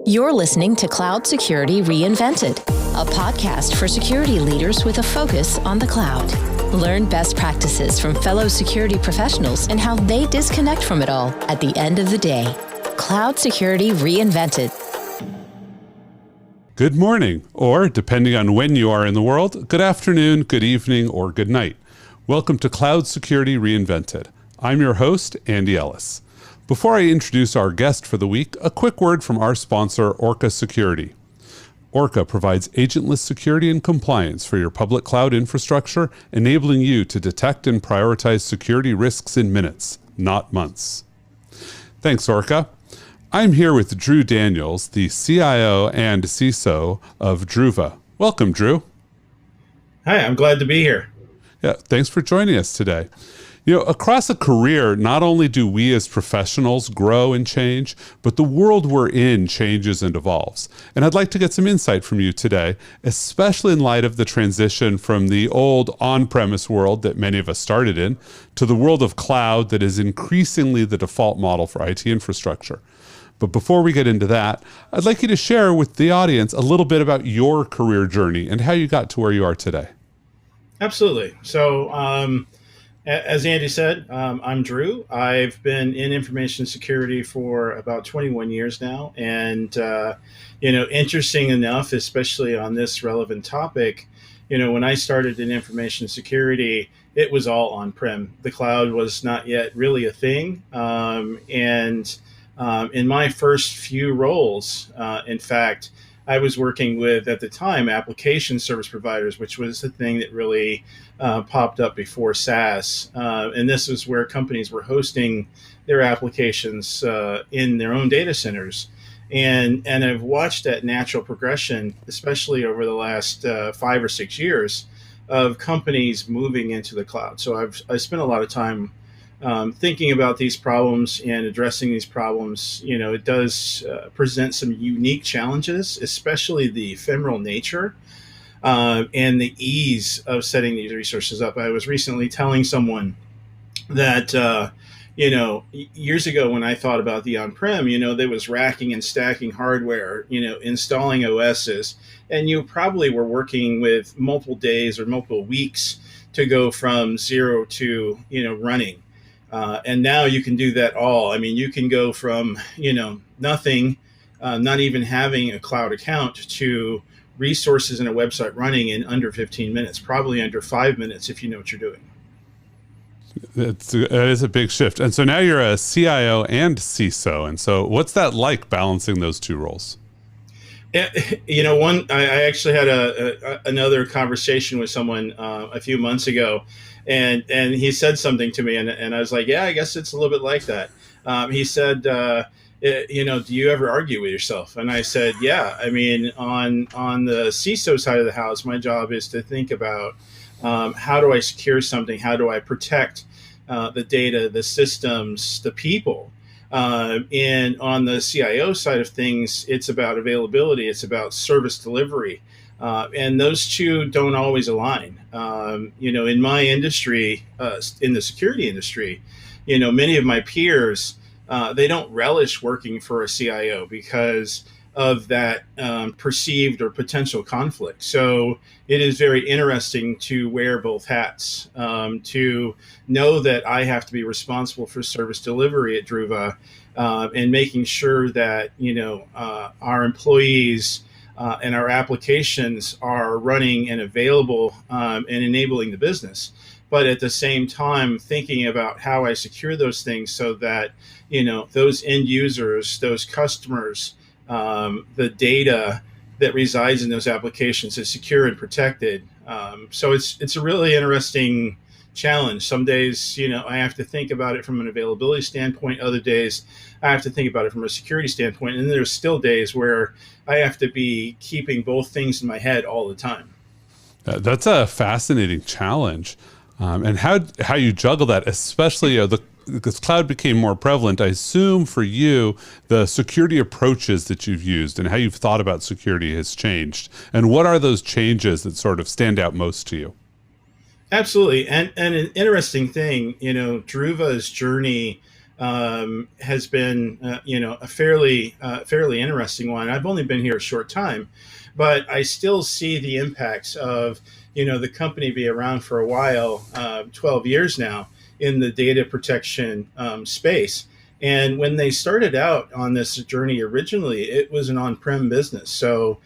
You're listening to Cloud Security Reinvented, a podcast for security leaders with a focus on the cloud. Learn best practices from fellow security professionals and how they disconnect from it all at the end of the day. Cloud Security Reinvented. Good morning, or depending on when you are in the world, good afternoon, good evening, or good night. Welcome to Cloud Security Reinvented. I'm your host, Andy Ellis. Before I introduce our guest for the week, a quick word from our sponsor, Orca.Security. Orca provides agentless security and compliance for your public cloud infrastructure, enabling you to detect and prioritize security risks in minutes, not months. Thanks, Orca. I'm here with Drew Daniels, the CIO and CISO of Druva. Welcome, Drew. Hi, I'm glad to be here. Yeah, thanks for joining us today. You know, across a career, not only do we as professionals grow and change, but the world we're in changes and evolves. And I'd like to get some insight from you today, especially in light of the transition from the old on-premise world that many of us started in to the world of cloud that is increasingly the default model for IT infrastructure. But before we get into that, I'd like you to share with the audience a little bit about your career journey and how you got to where you are today. Absolutely. So, as Andy said, I'm Drew. I've been in information security for about 21 years now. And, interesting enough, especially on this relevant topic, when I started in information security, it was all on-prem. The cloud was not yet really a thing. In my first few roles, in fact, I was working with, at the time, application service providers, which was the thing that really popped up before SaaS. And this is where companies were hosting their applications in their own data centers. And I've watched that natural progression, especially over the last 5 or 6 years, of companies moving into the cloud. So I spent a lot of time thinking about these problems and addressing these problems. It does present some unique challenges, especially the ephemeral nature and the ease of setting these resources up. I was recently telling someone that, years ago when I thought about the on-prem, there was racking and stacking hardware, installing OSs, and you probably were working with multiple days or multiple weeks to go from zero to, running. And now you can do that all. I mean, you can go from, nothing, not even having a cloud account, to resources in a website running in under 15 minutes, probably under 5 minutes if you know what you're doing. It is a big shift. And so now you're a CIO and CISO. And so what's that like, balancing those two roles? I actually had another conversation with someone a few months ago, and he said something to me, and I was like, yeah, I guess it's a little bit like that. He said, do you ever argue with yourself? And I said, yeah. I mean, on the CISO side of the house, my job is to think about how do I secure something? How do I protect the data, the systems, the people? And on the CIO side of things, it's about availability. It's about service delivery. And those two don't always align. In my industry, in the security industry, many of my peers, they don't relish working for a CIO because of that perceived or potential conflict. So it is very interesting to wear both hats, to know that I have to be responsible for service delivery at Druva, and making sure that our employees and our applications are running and available and enabling the business. But at the same time, thinking about how I secure those things so that those end users, those customers, the data that resides in those applications is secure and protected. So it's a really interesting challenge. Some days, I have to think about it from an availability standpoint. Other days, I have to think about it from a security standpoint. And there's still days where I have to be keeping both things in my head all the time. That's a fascinating challenge. And how you juggle that, especially because cloud became more prevalent, I assume for you, the security approaches that you've used and how you've thought about security has changed. And what are those changes that sort of stand out most to you? Absolutely. And an interesting thing, Druva's journey has been, a fairly interesting one. I've only been here a short time, but I still see the impacts of, the company be around for a while, 12 years now in the data protection space. And when they started out on this journey originally, it was an on-prem business. So,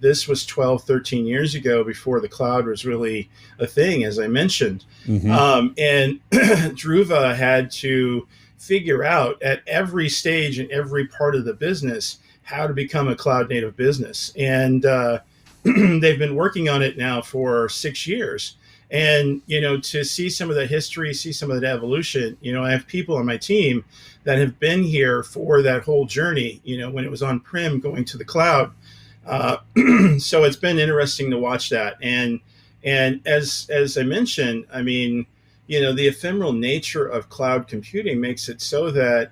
this was 12, 13 years ago before the cloud was really a thing, as I mentioned. And Druva had to figure out at every stage and every part of the business how to become a cloud native business. And they've been working on it now for 6 years. And, to see some of the history, see some of that evolution, I have people on my team that have been here for that whole journey, when it was on-prem going to the cloud. So it's been interesting to watch that. And as I mentioned, I mean, the ephemeral nature of cloud computing makes it so that,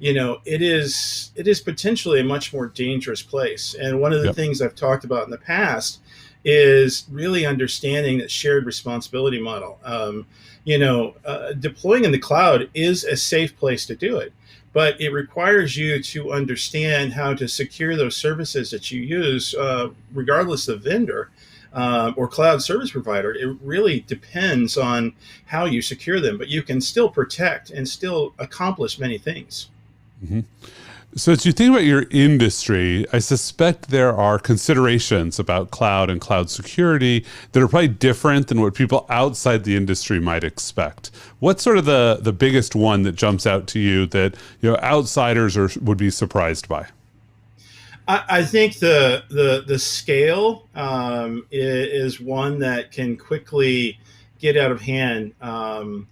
it is potentially a much more dangerous place. And one of the things I've talked about in the past is really understanding that shared responsibility model. Deploying in the cloud is a safe place to do it, but it requires you to understand how to secure those services that you use, regardless of vendor or cloud service provider. It really depends on how you secure them, but you can still protect and still accomplish many things. So as you think about your industry, I suspect there are considerations about cloud and cloud security that are probably different than what people outside the industry might expect. What's sort of the biggest one that jumps out to you that outsiders would be surprised by? I think the scale is one that can quickly get out of hand. When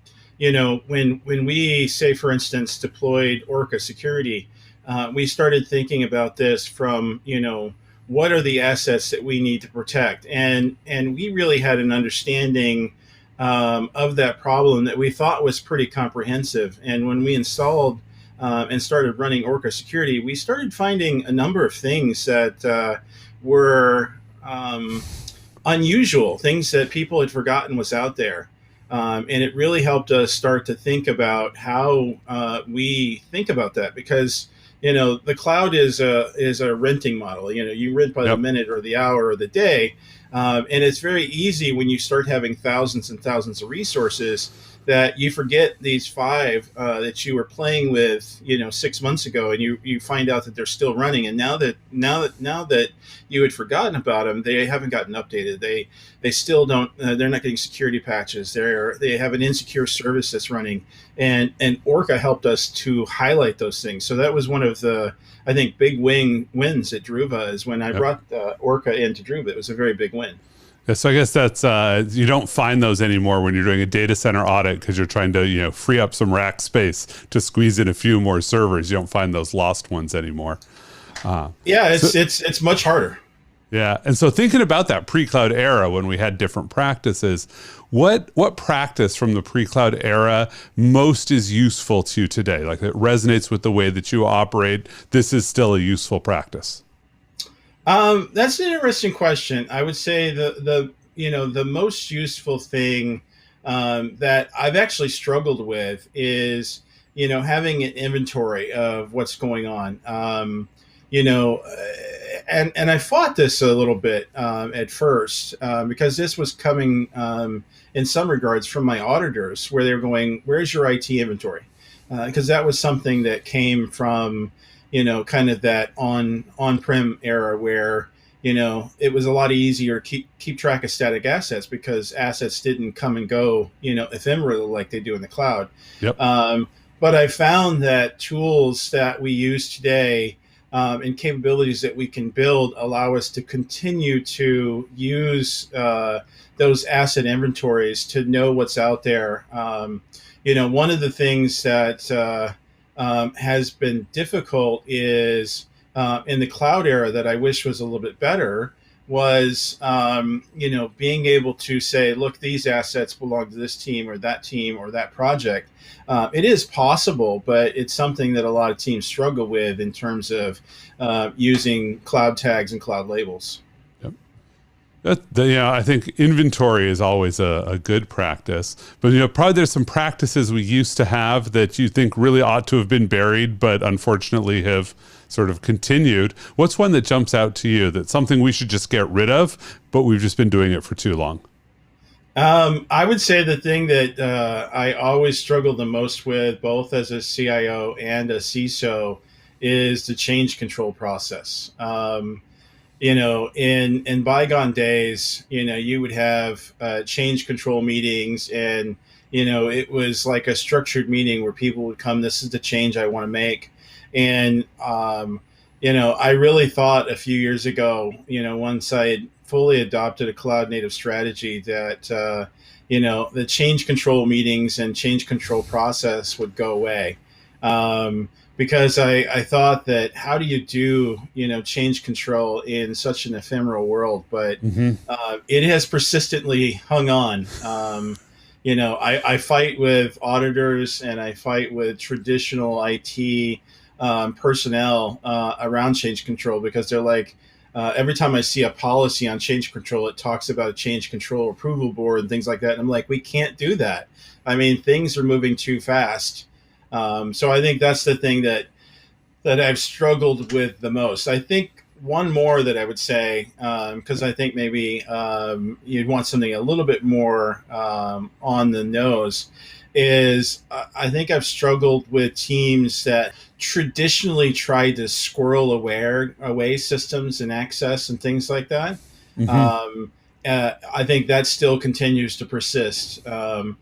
we, say, for instance, deployed orca.security, we started thinking about this from, what are the assets that we need to protect? And we really had an understanding of that problem that we thought was pretty comprehensive. And when we installed and started running orca.security, we started finding a number of things that were unusual, things that people had forgotten was out there. And it really helped us start to think about how we think about that, because the cloud is a renting model. You rent by the minute or the hour or the day, and it's very easy when you start having thousands and thousands of resources that you forget these 5 that you were playing with 6 months ago, and you find out that they're still running. And now that you had forgotten about them, they haven't gotten updated. They still don't. They're not getting security patches. They have an insecure service that's running, and Orca helped us to highlight those things. So that was one of the, I think, big wins at Druva, is when I brought Orca into Druva. It was a very big win. Yeah, so I guess that's you don't find those anymore when you're doing a data center audit, because you're trying to free up some rack space to squeeze in a few more servers. You don't find those lost ones anymore. It's much harder. Yeah, and so thinking about that pre-cloud era when we had different practices, what practice from the pre-cloud era most is useful to you today? Like, it resonates with the way that you operate. This is still a useful practice. That's an interesting question. I would say the most useful thing that I've actually struggled with is having an inventory of what's going on. And I fought this a little bit at first because this was coming in some regards from my auditors, where they were going, "Where's your IT inventory?" Because that was something that came from kind of that on-prem era where it was a lot easier to keep track of static assets, because assets didn't come and go ephemerally like they do in the cloud. But I found that tools that we use today and capabilities that we can build allow us to continue to use those asset inventories to know what's out there. One of the things that has been difficult is in the cloud era that I wish was a little bit better was, being able to say, look, these assets belong to this team or that project. It is possible, but it's something that a lot of teams struggle with in terms of using cloud tags and cloud labels. I think inventory is always a good practice, but probably there's some practices we used to have that you think really ought to have been buried, but unfortunately have sort of continued. What's one that jumps out to you that's something we should just get rid of, but we've just been doing it for too long? I would say the thing that I always struggle the most with, both as a CIO and a CISO, is the change control process. In bygone days, you would have change control meetings, and it was like a structured meeting where people would come. This is the change I want to make, and I really thought a few years ago, once I had fully adopted a cloud native strategy, that the change control meetings and change control process would go away. Because I thought that how do you do, change control in such an ephemeral world? But it has persistently hung on. I fight with auditors and I fight with traditional IT personnel around change control, because they're like, every time I see a policy on change control, it talks about a change control approval board and things like that. And I'm like, we can't do that. I mean, things are moving too fast. So I think that's the thing that I've struggled with the most. I think one more that I would say, because I think maybe you'd want something a little bit more on the nose, is I think I've struggled with teams that traditionally tried to squirrel away systems and access and things like that. I think that still continues to persist. When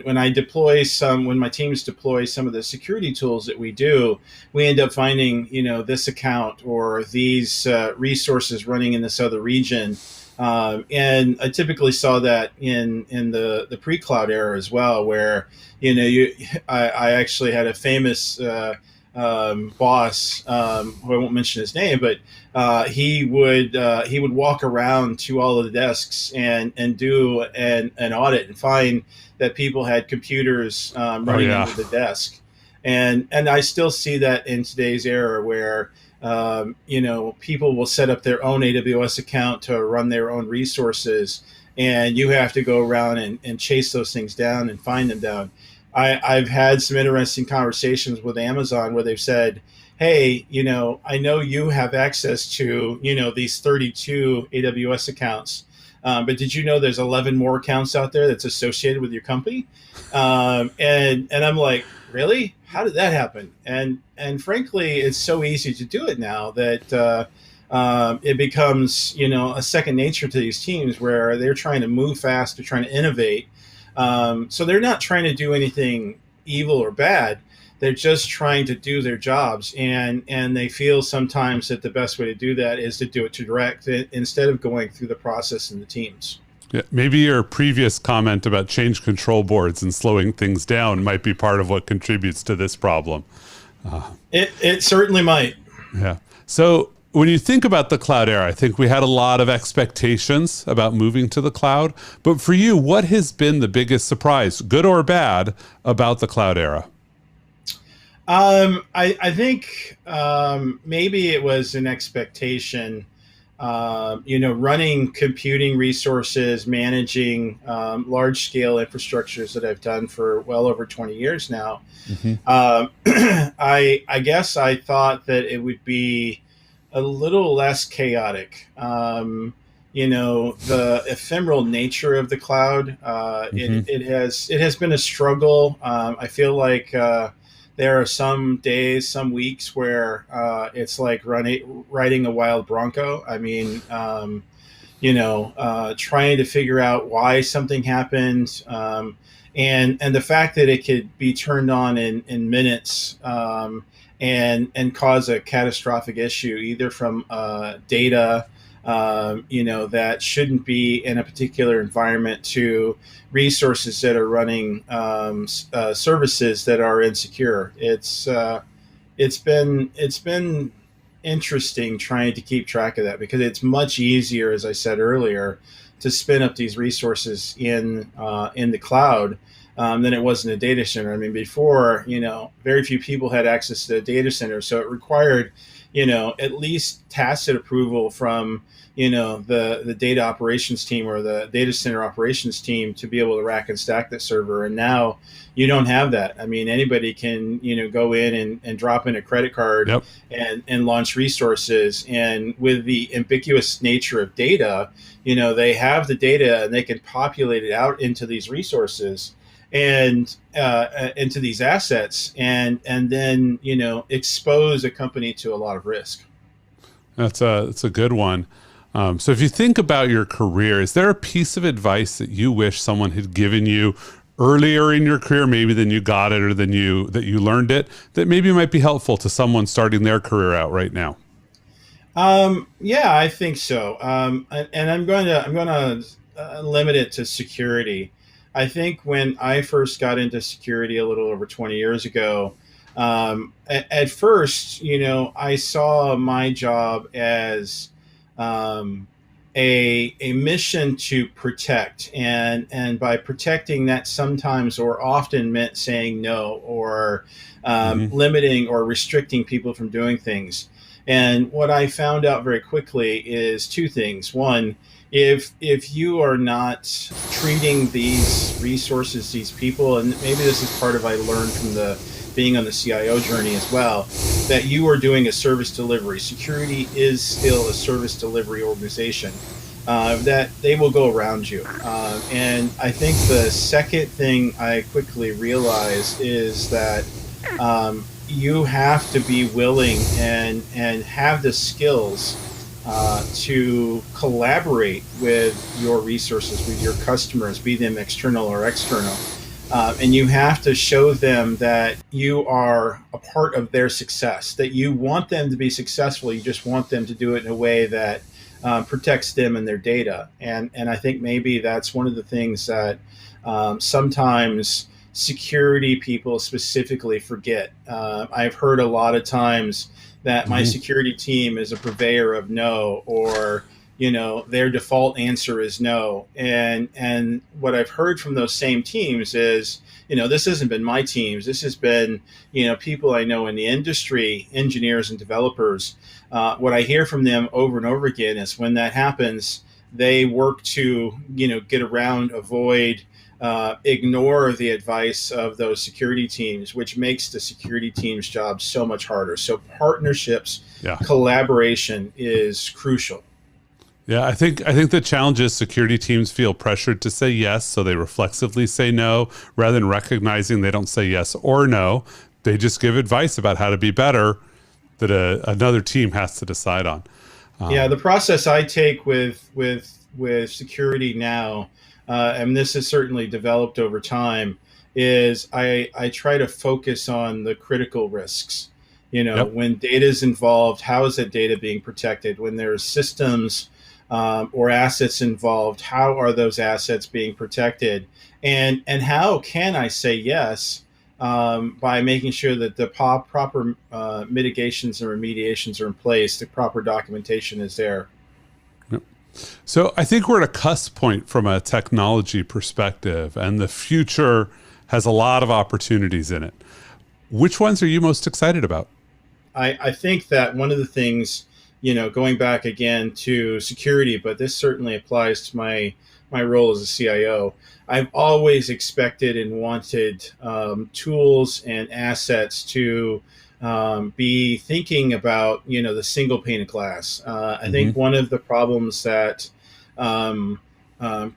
my teams deploy some of the security tools that we do, we end up finding, this account or these resources running in this other region. And I typically saw that in the pre-cloud era as well, where, I actually had a famous boss, who I won't mention his name, but he would walk around to all of the desks and do an audit and find that people had computers running into the desk. And I still see that in today's era where, people will set up their own AWS account to run their own resources, and you have to go around and chase those things down and find them down. I've had some interesting conversations with Amazon where they've said, hey, I know you have access to, these 32 AWS accounts, but did you know there's 11 more accounts out there that's associated with your company? And I'm like, really? How did that happen? And frankly, it's so easy to do it now that it becomes, a second nature to these teams where they're trying to move fast, they're trying to innovate. So they're not trying to do anything evil or bad. They're just trying to do their jobs. And they feel sometimes that the best way to do that is to do it to direct instead of going through the process in the teams. Yeah, maybe your previous comment about change control boards and slowing things down might be part of what contributes to this problem. It certainly might. Yeah. So when you think about the cloud era, I think we had a lot of expectations about moving to the cloud. But for you, what has been the biggest surprise, good or bad, about the cloud era? I think maybe it was an expectation. Running computing resources, managing large scale infrastructures that I've done for well over 20 years now. I guess I thought that it would be a little less chaotic. The ephemeral nature of the cloud, it has been a struggle. I feel like there are some days, some weeks where it's like riding a wild bronco. I mean, trying to figure out why something happened, and the fact that it could be turned on in minutes and cause a catastrophic issue, either from data, that shouldn't be in a particular environment, to resources that are running services that are insecure. It's been interesting trying to keep track of that, because it's much easier, as I said earlier, to spin up these resources in the cloud than it was in a data center. I mean, before, very few people had access to a data center, so it required, at least tacit approval from, the data operations team or the data center operations team to be able to rack and stack that server. And now you don't have that. I mean, anybody can, go in and drop in a credit card Yep. and launch resources. And with the ambiguous nature of data, they have the data and they can populate it out into these resources and into these assets and then, expose a company to a lot of risk. That's a good one. So if you think about your career, is there a piece of advice that you wish someone had given you earlier in your career, maybe than you got it or that you learned it, that maybe might be helpful to someone starting their career out right now? Yeah, I think so. And I'm going to limit it to security. I think when I first got into security a little over 20 years ago, at first, I saw my job as a mission to protect, and by protecting, that sometimes or often meant saying no or limiting or restricting people from doing things. And what I found out very quickly is two things. One, if you are not treating these resources, these people, and maybe this is part of I learned from being on the CIO journey as well, that you are doing a service delivery. Security is still a service delivery organization. That they will go around you. And I think the second thing I quickly realized is that you have to be willing and have the skills to collaborate with your resources, with your customers, be them external or external. And you have to show them that you are a part of their success, that you want them to be successful. You just want them to do it in a way that protects them and their data. And I think maybe that's one of the things that sometimes security people specifically forget. I've heard a lot of times that my security team is a purveyor of no, or their default answer is no. And what I've heard from those same teams is, this hasn't been my teams. This has been, people I know in the industry, engineers and developers. What I hear from them over and over again is when that happens, they work to, get around, avoid, ignore the advice of those security teams, which makes the security team's job so much harder. So partnerships, collaboration is crucial. Yeah, I think the challenge is security teams feel pressured to say yes, so they reflexively say no, rather than recognizing they don't say yes or no. They just give advice about how to be better that another team has to decide on. The process I take with security now, and this has certainly developed over time, is I try to focus on the critical risks. When data is involved, how is that data being protected? When there's systems or assets involved, how are those assets being protected? And how can I say yes by making sure that the proper mitigations and remediations are in place, the proper documentation is there. So I think we're at a cusp point from a technology perspective, and the future has a lot of opportunities in it. Which ones are you most excited about? I think that one of the things, going back again to security, but this certainly applies to my role as a CIO, I've always expected and wanted tools and assets to be thinking about, the single pane of glass. I think one of the problems that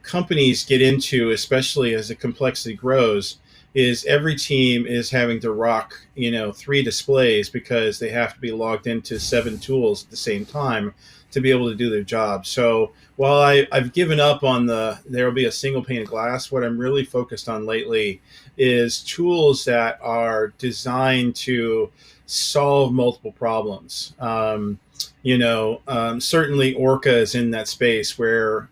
companies get into, especially as the complexity grows, is every team is having to rock, 3 displays because they have to be logged into 7 tools at the same time to be able to do their job. So while I've given up on there will be a single pane of glass, what I'm really focused on lately is tools that are designed to solve multiple problems. Certainly Orca is in that space where,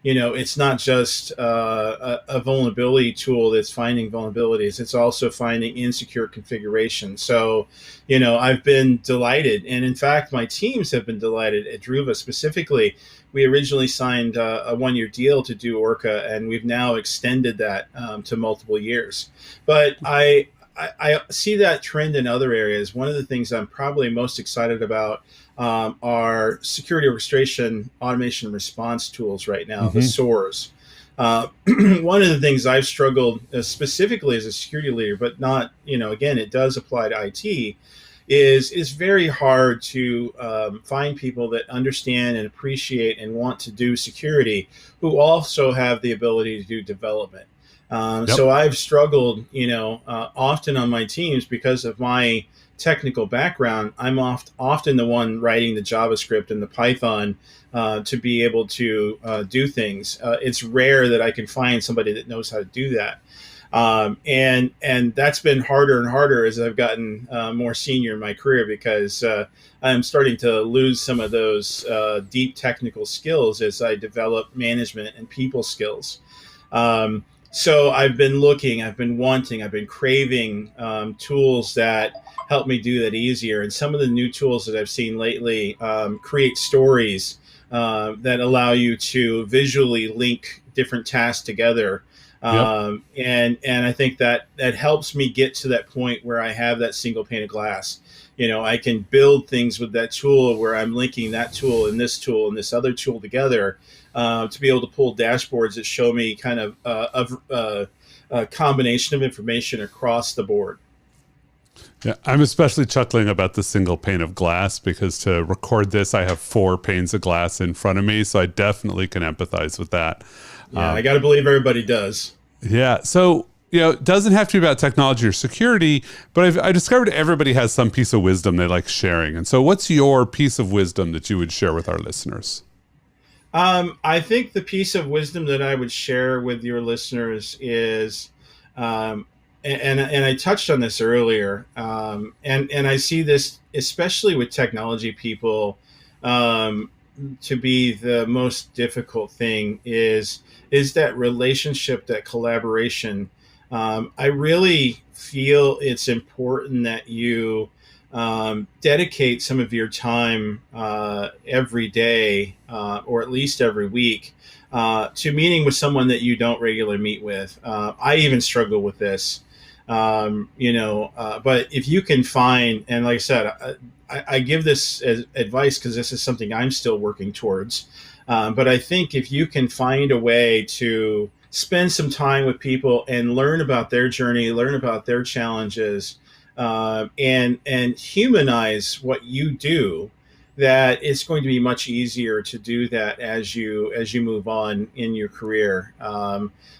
it's not just a vulnerability tool that's finding vulnerabilities. It's also finding insecure configuration. So, I've been delighted. And in fact, my teams have been delighted at Druva specifically. We originally signed a 1-year deal to do Orca, and we've now extended that to multiple years. But I see that trend in other areas. One of the things I'm probably most excited about are security orchestration, automation, and response tools right now, the SOARs. One of the things I've struggled specifically as a security leader, but not, again, it does apply to IT, is very hard to find people that understand and appreciate and want to do security who also have the ability to do development. So I've struggled, often on my teams because of my technical background. I'm often the one writing the JavaScript and the Python to be able to do things. It's rare that I can find somebody that knows how to do that. And that's been harder and harder as I've gotten more senior in my career, because I'm starting to lose some of those deep technical skills as I develop management and people skills. So I've been I've been craving tools that help me do that easier. And some of the new tools that I've seen lately create stories that allow you to visually link different tasks together. And I think that helps me get to that point where I have that single pane of glass. I can build things with that tool where I'm linking that tool and this other tool together to be able to pull dashboards that show me kind of a combination of information across the board. Yeah, I'm especially chuckling about the single pane of glass because to record this, I have 4 panes of glass in front of me, so I definitely can empathize with that. Yeah, I got to believe everybody does. Yeah, so it doesn't have to be about technology or security, but I discovered everybody has some piece of wisdom they like sharing. And so what's your piece of wisdom that you would share with our listeners? I think the piece of wisdom that I would share with your listeners is, and I touched on this earlier, and I see this especially with technology people to be the most difficult thing is that relationship, that collaboration. I really feel it's important that you dedicate some of your time every day or at least every week to meeting with someone that you don't regularly meet with. I even struggle with this, but if you can find, and like I said, I give this as advice because this is something I'm still working towards. But I think if you can find a way to spend some time with people and learn about their journey, learn about their challenges, and humanize what you do, that it's going to be much easier to do that as you move on in your career.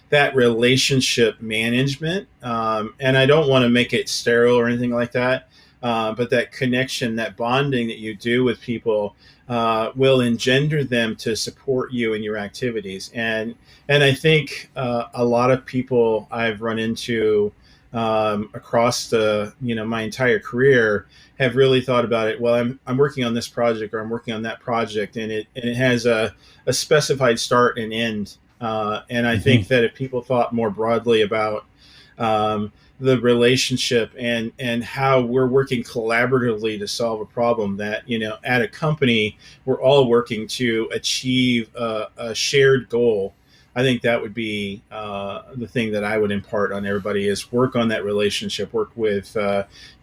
That relationship management, and I don't want to make it sterile or anything like that, but that connection, that bonding that you do with people will engender them to support you in your activities. And I think a lot of people I've run into across my entire career have really thought about it. Well, I'm working on this project, or I'm working on that project, and it has a specified start and end. And I think that if people thought more broadly about the relationship and how we're working collaboratively to solve a problem, that at a company we're all working to achieve a shared goal, I think that would be the thing that I would impart on everybody, is work on that relationship, work with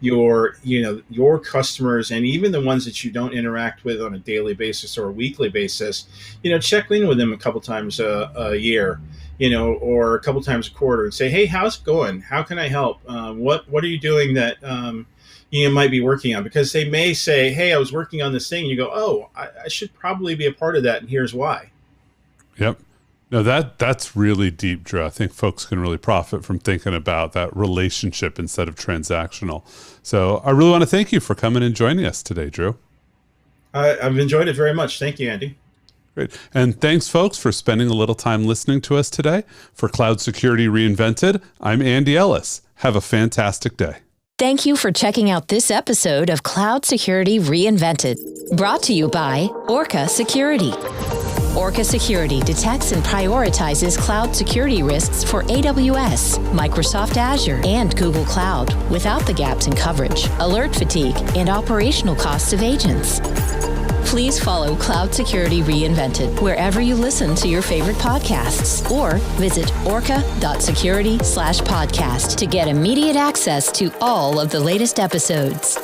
your customers, and even the ones that you don't interact with on a daily basis or a weekly basis. Check in with them a couple times a year, or a couple times a quarter, and say, hey, how's it going? How can I help? What are you doing that you might be working on? Because they may say, hey, I was working on this thing. And you go, oh, I should probably be a part of that, and here's why. Yep. No, that's really deep, Drew. I think folks can really profit from thinking about that relationship instead of transactional. So I really want to thank you for coming and joining us today, Drew. I've enjoyed it very much. Thank you, Andy. Great. And thanks, folks, for spending a little time listening to us today. For Cloud Security Reinvented, I'm Andy Ellis. Have a fantastic day. Thank you for checking out this episode of Cloud Security Reinvented, brought to you by Orca Security. Orca Security detects and prioritizes cloud security risks for AWS, Microsoft Azure, and Google Cloud without the gaps in coverage, alert fatigue, and operational costs of agents. Please follow Cloud Security Reinvented wherever you listen to your favorite podcasts, or visit orca.security/podcast to get immediate access to all of the latest episodes.